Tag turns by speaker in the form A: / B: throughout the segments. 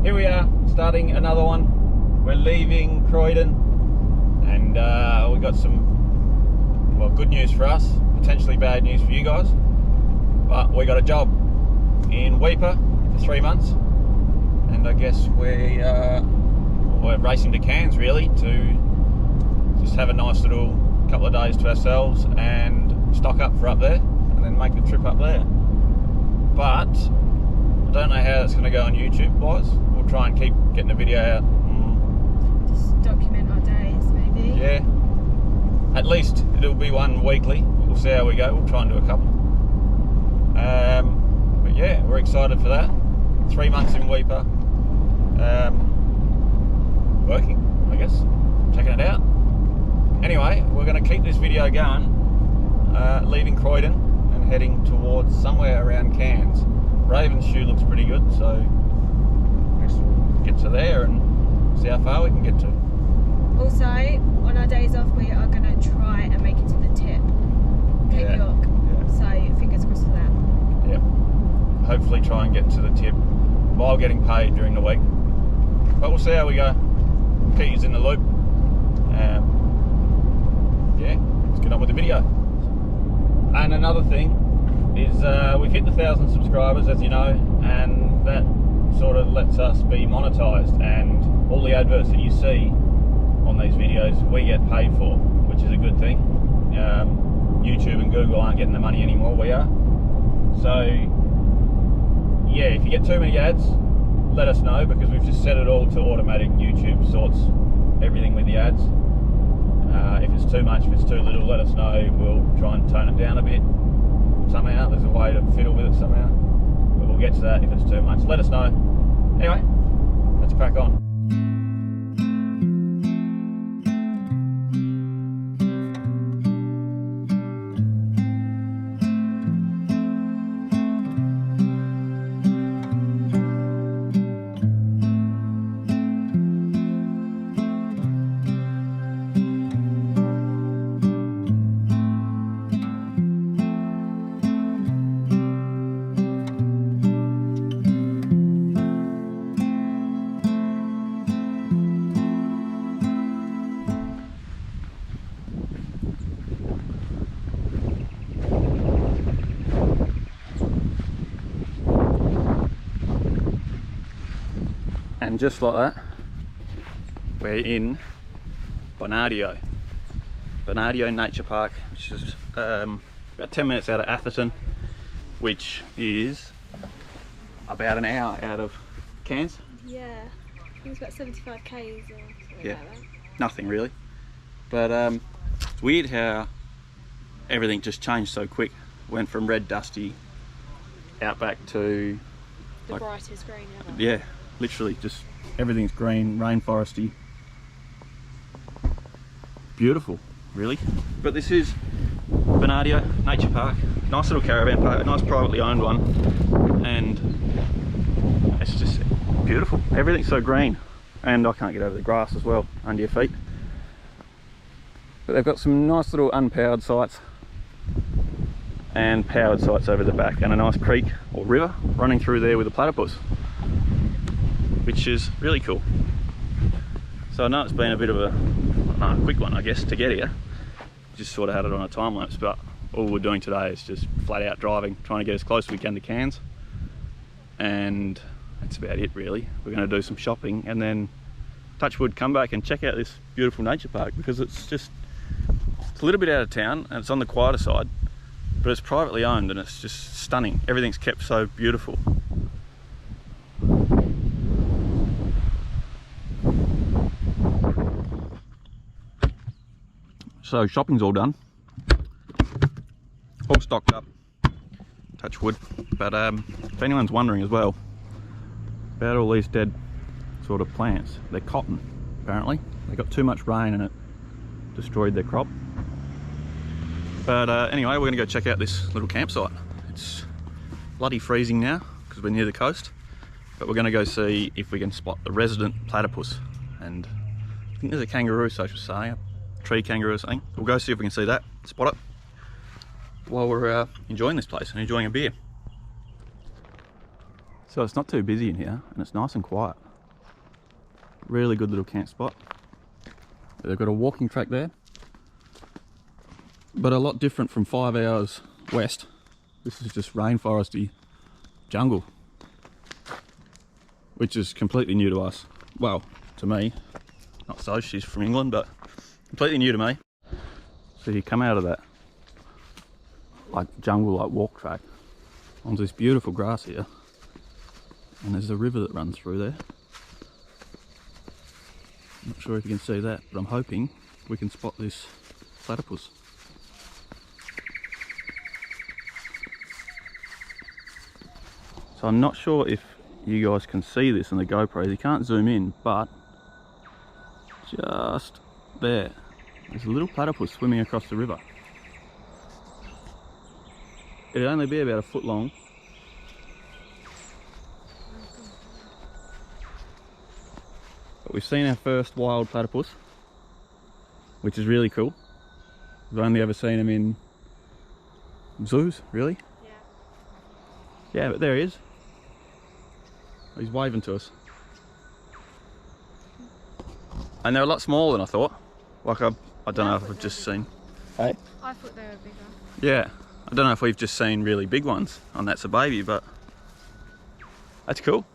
A: here we are, starting another one. We're leaving Croydon, and we got some, well, good news for us, potentially bad news for you guys. But we got a job in Weipa for 3 months, and I guess we're racing to Cairns really to just have a nice little couple of days to ourselves and stock up for up there, and then make the trip up there. But I don't know how it's going to go on YouTube wise. We'll try and keep getting the video out.
B: Just document our days maybe.
A: Yeah, at least it'll be one weekly. We'll see how we go. We'll try and do a couple. But yeah, we're excited for that. 3 months in Weipa, working, I guess, checking it out. Anyway, we're going to keep this video going, leaving Croydon and heading towards somewhere around Cairns. Ravenshoe looks pretty good, so let's get to there and see how far we can get to.
B: Also, on our days off, we are going to try and make it to the tip, Cape York. Yeah. So fingers crossed for that.
A: Yeah. Hopefully try and get to the tip while getting paid during the week. But we'll see how we go. Keep you in the loop. Yeah, let's get on with the video. And another thing is we've hit the 1,000 subscribers, as you know, and that sort of lets us be monetized, and all the adverts that you see on these videos we get paid for, which is a good thing. YouTube and Google aren't getting the money anymore, we are. So yeah, if you get too many ads, let us know, because we've just set it all to automatic. YouTube sorts everything with the ads. If it's too much, if it's too little, let us know. We'll try and tone it down a bit somehow. There's a way to fiddle with it somehow, but we'll get to that. If it's too much, let us know. Anyway, let's crack on. And just like that, we're in Bonadio Nature Park, which is about 10 minutes out of Atherton, which is about an hour out of Cairns.
B: Yeah, I think it's about 75 k's or something
A: yeah,
B: like that.
A: Nothing really. But it's weird how everything just changed so quick. Went from red dusty outback to
B: The brightest green ever.
A: Yeah, literally just everything's green, rainforesty. Beautiful, really. But this is Bernardio Nature Park. Nice little caravan park, nice privately owned one. And it's just beautiful. Everything's so green. And I can't get over the grass as well, under your feet. But they've got some nice little unpowered sites and powered sites over the back, and a nice creek or river running through there with a platypus, which is really cool. So I know it's been a bit of a quick one, I guess, to get here. Just sort of had it on a time lapse, but all we're doing today is just flat out driving, trying to get as close as we can to Cairns, and that's about it really. We're going to do some shopping and then, touch wood, come back and check out this beautiful nature park, because it's a little bit out of town and it's on the quieter side, but it's privately owned and it's just stunning. Everything's kept so beautiful. So shopping's all done, all stocked up, touch wood. But if anyone's wondering as well about all these dead sort of plants, they're cotton apparently. They got too much rain and it destroyed their crop. But anyway, we're going to go check out this little campsite. It's bloody freezing now because we're near the coast, but we're going to go see if we can spot the resident platypus. And I think there's a kangaroo, so I should say, a tree kangaroo or something. We'll go see if we can see that, spot it, while we're enjoying this place and enjoying a beer. So it's not too busy in here and it's nice and quiet. Really good little camp spot. They've got a walking track there, but a lot different from 5 hours west. This is just rainforesty jungle, which is completely new to us. Well, to me. Not so, she's from England, but completely new to me. So you come out of that like jungle, like walk track onto this beautiful grass here, and there's a river that runs through there. I'm not sure if you can see that, but I'm hoping we can spot this platypus. So I'm not sure if you guys can see this in the GoPros. You can't zoom in, but just there, there's a little platypus swimming across the river. It'd only be about a foot long. But we've seen our first wild platypus, which is really cool. We've only ever seen them in zoos, really.
B: Yeah.
A: Yeah, but there he is. He's waving to us. And they're a lot smaller than I thought. Like I don't know if I've just seen. Hey?
B: I thought they were bigger.
A: Yeah. I don't know if we've just seen really big ones on That's a Baby, but that's cool.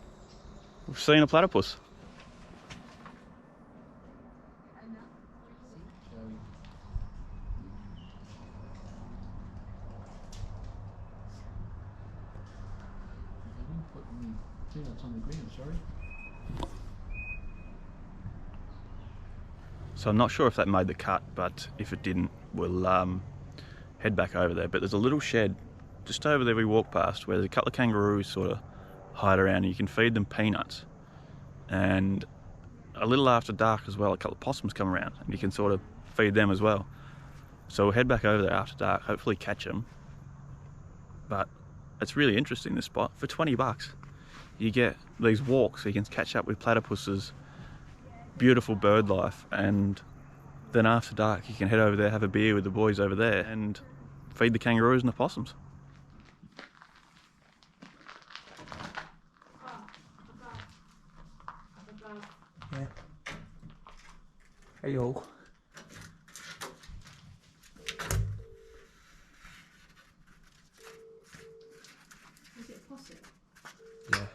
A: We've seen a platypus. So I'm not sure if that made the cut, but if it didn't, we'll head back over there. But there's a little shed just over there we walk past where there's a couple of kangaroos sort of hide around, and you can feed them peanuts. And a little after dark as well, a couple of possums come around and you can sort of feed them as well. So we'll head back over there after dark, hopefully catch them. But it's really interesting, this spot. For 20 bucks, you get these walks so you can catch up with platypuses, beautiful bird life, and then after dark you can head over there, have a beer with the boys over there and feed the kangaroos and the possums. Yeah. Hey all.
B: Is it a possum?
A: Yeah.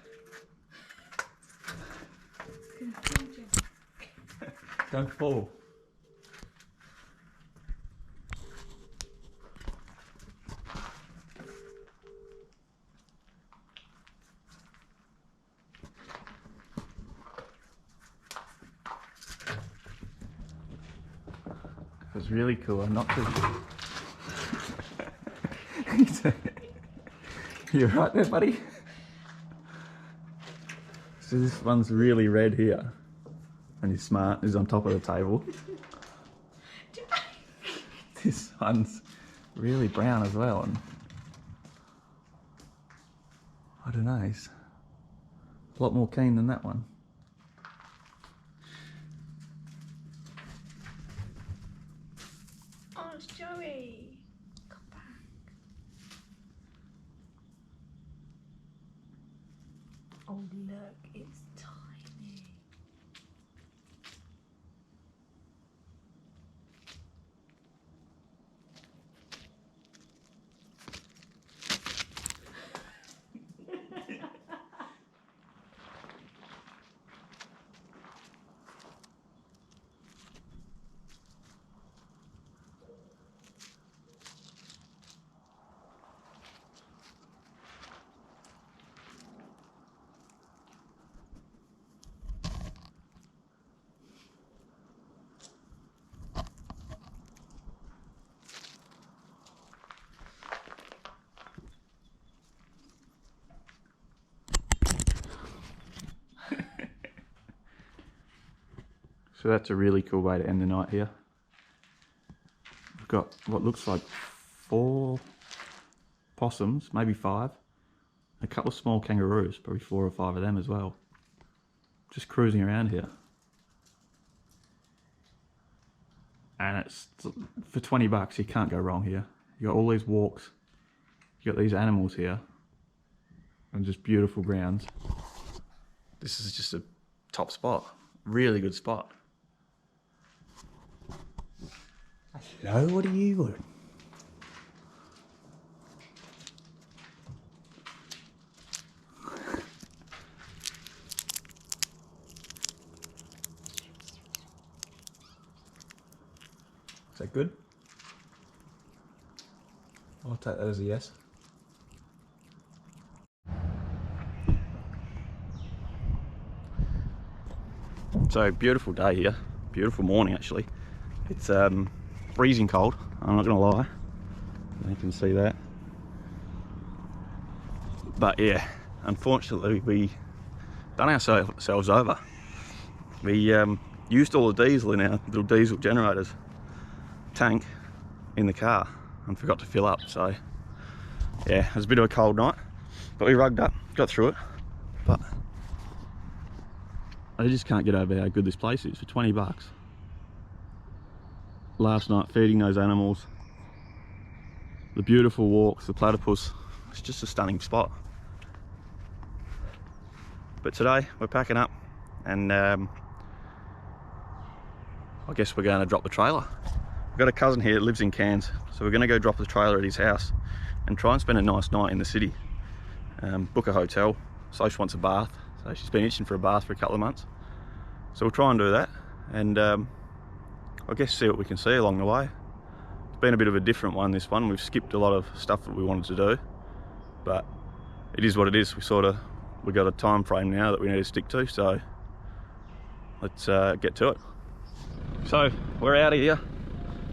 A: Don't fall. It was really cool. I'm not just... You right there, buddy? So this one's really red here. And he's smart, he's on top of the table. This one's really brown as well, and I don't know, he's a lot more keen than that one.
B: Oh, it's Joey. Come back. Oh, look, it's tiny.
A: So that's a really cool way to end the night here. We've got what looks like 4 possums, maybe 5. A couple of small kangaroos, probably 4 or 5 of them as well. Just cruising around here. And it's for 20 bucks, you can't go wrong here. You got all these walks, you got these animals here, and just beautiful grounds. This is just a top spot. Really good spot.
C: Hello, what are you doing? Is that good? I'll take that as a yes.
A: So beautiful day here, beautiful morning actually. It's freezing cold, I'm not gonna lie. You can see that. But yeah, unfortunately we done ourselves over. We used all the diesel in our little diesel generators tank in the car and forgot to fill up. So yeah, it was a bit of a cold night, but we rugged up, got through it. But I just can't get over how good this place is for 20 bucks. Last night feeding those animals, the beautiful walks, the platypus, it's just a stunning spot. But today we're packing up and I guess we're going to drop the trailer. I've got a cousin here that lives in Cairns, so we're going to go drop the trailer at his house and try and spend a nice night in the city. Book a hotel. So she wants a bath, so she's been itching for a bath for a couple of months. So we'll try and do that and I guess see what we can see along the way. It's been a bit of a different one, this one. We've skipped a lot of stuff that we wanted to do, but it is what it is. We got a time frame now that we need to stick to, so let's get to it. So we're out of here,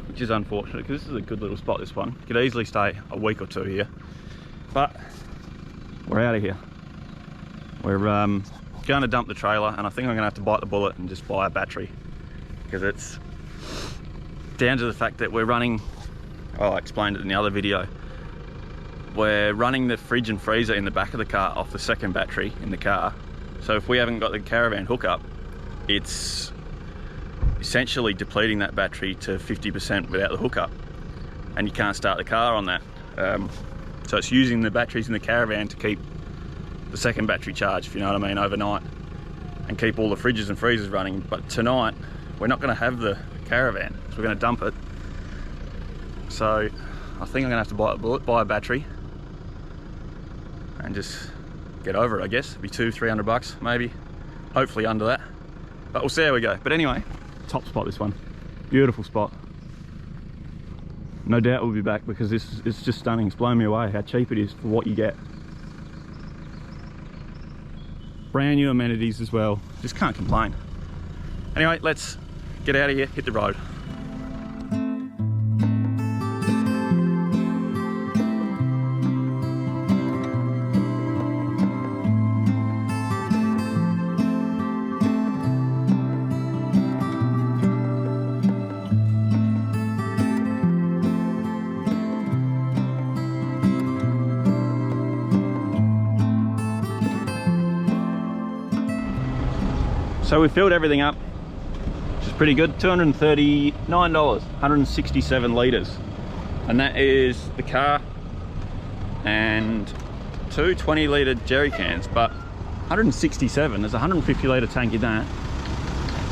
A: which is unfortunate because this is a good little spot, this one. Could easily stay a week or two here, but we're out of here. We're going to dump the trailer, and I think I'm going to have to bite the bullet and just buy a battery, because it's down to the fact that we're running, oh, I explained it in the other video, we're running the fridge and freezer in the back of the car off the second battery in the car. So if we haven't got the Caravan hookup, it's essentially depleting that battery to 50% without the hookup, and you can't start the car on that. So it's using the batteries in the Caravan to keep the second battery charged, if you know what I mean, overnight, and keep all the fridges and freezers running. But tonight we're not going to have the Caravan, so we're going to dump it. So I think I'm going to have to bite a bullet, buy a battery, and just get over it, I guess. It'll be $200-300 bucks, maybe, hopefully under that, but we'll see how we go. But anyway, top spot, this one, beautiful spot. No doubt we'll be back, because it's just stunning. It's blown me away how cheap it is for what you get. Brand new amenities as well, just can't complain. Anyway, let's get out of here, hit the road. So we filled everything up, which is pretty good. $239, 167 litres, and that is the car and two 20-litre jerry cans. But 167, there's a 150 litre tank in that,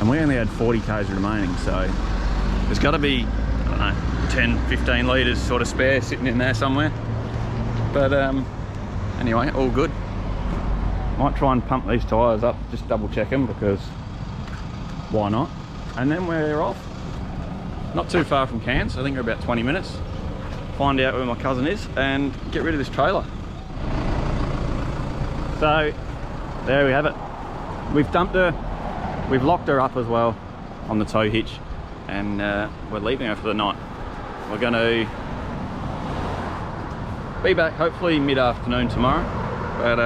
A: and we only had 40 k's remaining, so there's got to be, I don't know, 10-15 litres sort of spare sitting in there somewhere. But anyway, all good. Might try and pump these tyres up, just double check them, because why not? And then we're off. Not too far from Cairns, I think we're about 20 minutes. Find out where my cousin is and get rid of this trailer. So there we have it. We've dumped her, we've locked her up as well on the tow hitch, and we're leaving her for the night. We're going to be back hopefully mid-afternoon tomorrow, but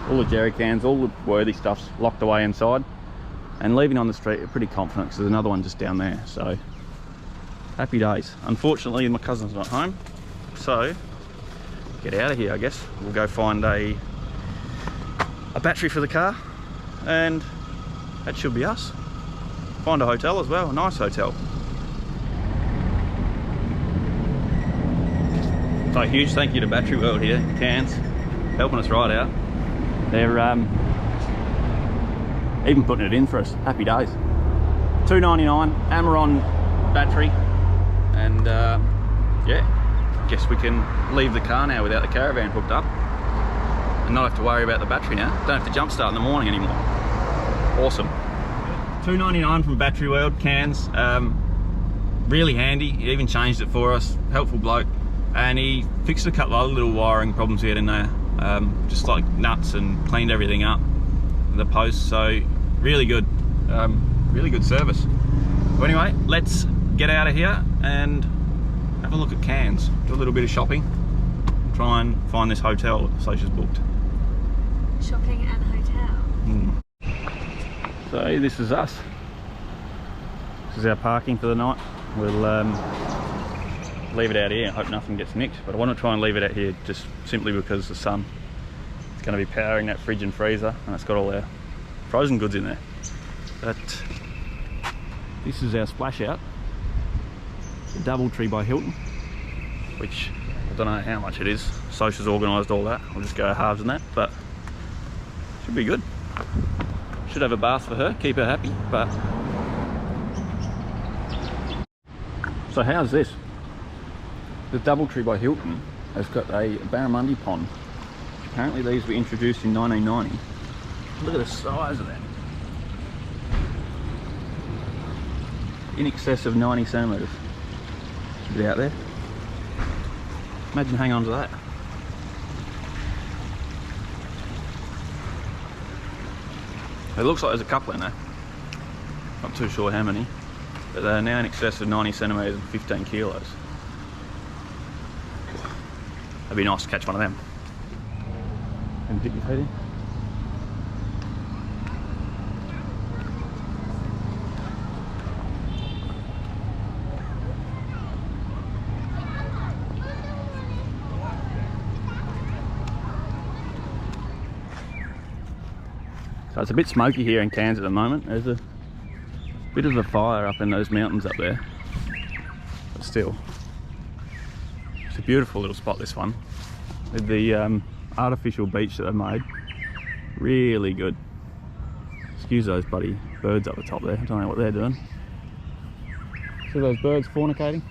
A: all the jerry cans, all the worthy stuff's locked away inside, and leaving on the street, we're pretty confident because there's another one just down there. So happy days. Unfortunately my cousin's not home, so get out of here, I guess. We'll go find a battery for the car, and that should be us. Find a hotel as well, a nice hotel. So huge thank you to Battery World here in Cairns, helping us right out. They're even putting it in for us. Happy days. $2.99 Amaron battery, and yeah, guess we can leave the car now without the Caravan hooked up and not have to worry about the battery now. Don't have to jump start in the morning anymore. Awesome. $2.99 from Battery World, Cairns. Really handy. He even changed it for us. Helpful bloke, and he fixed a couple of other little wiring problems we had in there, just like nuts, and cleaned everything up, the posts. So really good, really good service. But anyway, let's get out of here and have a look at Cairns, do a little bit of shopping, try and find this hotel that Sasha's booked.
B: Shopping and hotel.
A: So this is us. This is our parking for the night. We'll leave it out here. I hope nothing gets nicked, but I want to try and leave it out here just simply because the sun is going to be powering that fridge and freezer, and it's got all our frozen goods in there. But this is our splash out, the Doubletree by Hilton, which I don't know how much it is. Sasha's organised all that. I'll just go halves in that, but should be good. Should have a bath for her, keep her happy. But so how's this? The Doubletree by Hilton has got a barramundi pond. Apparently these were introduced in 1990. Look at the size of that. In excess of 90 centimetres. Should be out there. Imagine hanging on to that. It looks like there's a couple in there. Not too sure how many, but they're now in excess of 90 centimetres and 15 kilos. That'd be nice to catch one of them. And dip your head in. So it's a bit smoky here in Cairns at the moment. There's a bit of a fire up in those mountains up there, but still, it's a beautiful little spot, this one, with the artificial beach that they've made. Really good. Excuse those bloody birds up the top there, I don't know what they're doing. See those birds fornicating?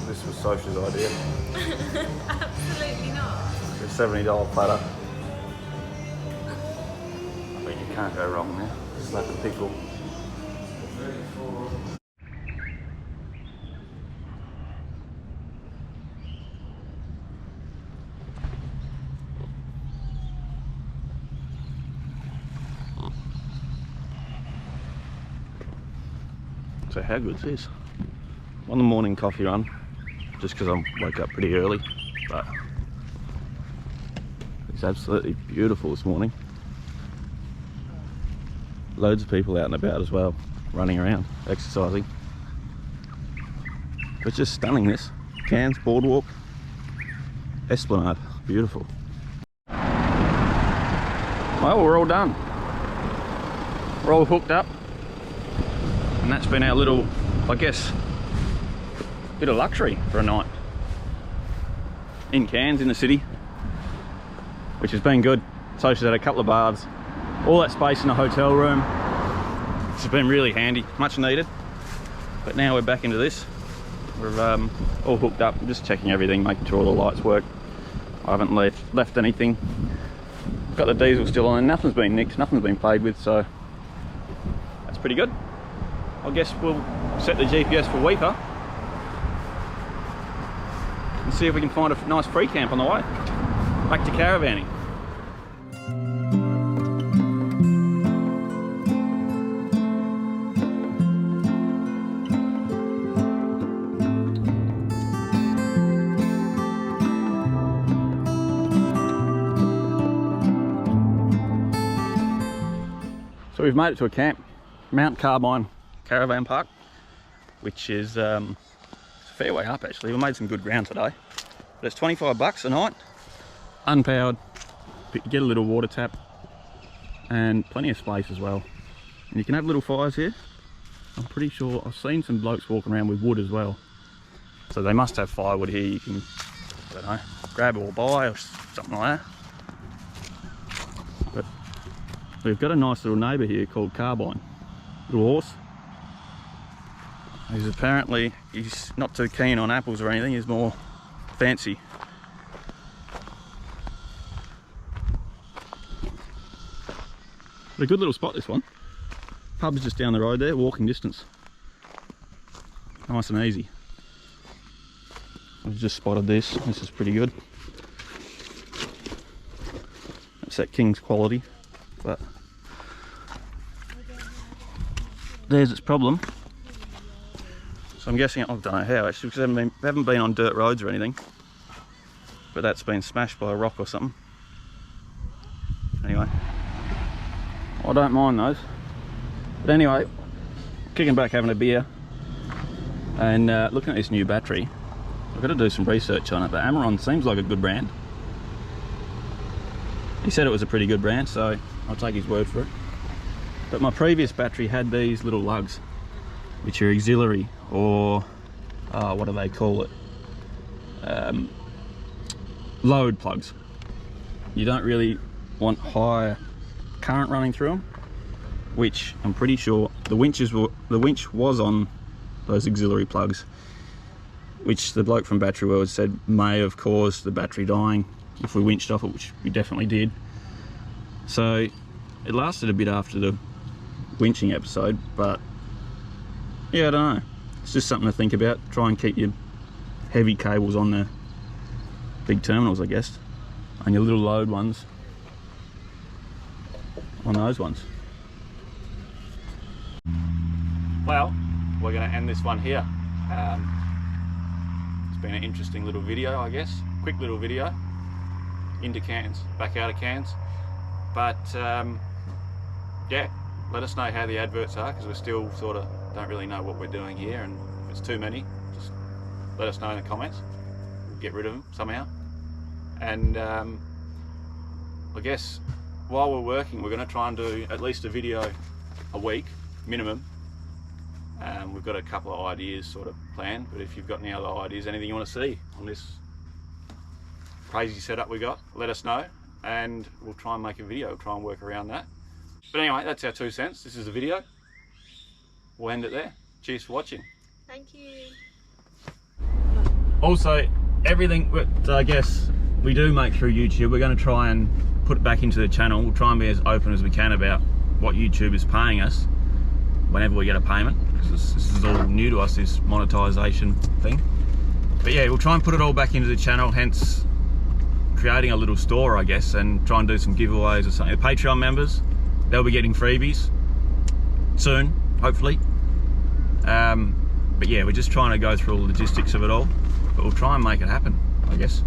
A: This was Sasha's idea.
B: Absolutely not.
A: The $70 platter. I mean, you can't go wrong there. Slap a pickle. So how good's this? On the morning coffee run, just because I woke up pretty early, but it's absolutely beautiful this morning. Loads of people out and about as well, running around, exercising. It's just stunning, this. Cairns boardwalk, esplanade, beautiful. Well, we're all done. We're all hooked up. And that's been our little, I guess, bit of luxury for a night in Cairns, in the city, which has been good. Sasha's had a couple of baths, all that space in the hotel room. It's been really handy, much needed. But now we're back into this. We're all hooked up. I'm just checking everything, making sure all the lights work. I haven't left anything. Got the diesel still on, and nothing's been nicked, nothing's been played with, so that's pretty good. I guess we'll set the GPS for Weipa and see if we can find a nice free camp on the way back to caravanning. So we've made it to a camp, Mount Carbine Caravan Park, which is it's a fair way up actually. We made some good ground today. But it's $25 a night, unpowered, but you get a little water tap and plenty of space as well. And you can have little fires here. I'm pretty sure I've seen some blokes walking around with wood as well. So they must have firewood here. You can, I don't know, grab or buy or something like that. But we've got a nice little neighbour here called Carbine, little horse. He's not too keen on apples or anything, he's more fancy. But a good little spot, this one. Pub's just down the road there, walking distance. Nice and easy. I've just spotted this. This is pretty good. That's that King's quality, but there's its problem. So I'm guessing, I don't know how actually, because they haven't been on dirt roads or anything. But that's been smashed by a rock or something. Anyway, I don't mind those. But anyway, kicking back, having a beer, and looking at this new battery. I've got to do some research on it, but Amaron seems like a good brand. He said it was a pretty good brand, so I'll take his word for it. But my previous battery had these little lugs, which are auxiliary, or what do they call it? Load plugs. You don't really want high current running through them, which I'm pretty sure the winch was on those auxiliary plugs, which the bloke from Battery World said may have caused the battery dying if we winched off it, which we definitely did. So it lasted a bit after the winching episode, but yeah, I don't know. It's just something to think about. Try and keep your heavy cables on the big terminals, I guess, and your little load ones on those ones. Well, we're going to end this one here. It's been an interesting little video, I guess. Quick little video into Cairns, back out of Cairns. But yeah, let us know how the adverts are, because we still sort of don't really know what we're doing here, and if it's too many, just let us know in the comments. We'll get rid of them somehow. And I guess while we're working, we're going to try and do at least a video a week minimum. We've got a couple of ideas sort of planned, but if you've got any other ideas, anything you want to see on this crazy setup we got, let us know, and we'll try and make a video, try and work around that. But anyway, that's our 2 cents. This is the video. We'll end it there. Cheers for watching.
B: Thank you.
A: Also, everything that I guess we do make through YouTube, we're going to try and put it back into the channel. We'll try and be as open as we can about what YouTube is paying us whenever we get a payment, because this is all new to us, this monetization thing. But yeah, we'll try and put it all back into the channel, hence creating a little store, I guess, and try and do some giveaways or something. The Patreon members, they'll be getting freebies soon, hopefully. But yeah, we're just trying to go through all the logistics of it all, but we'll try and make it happen, I guess.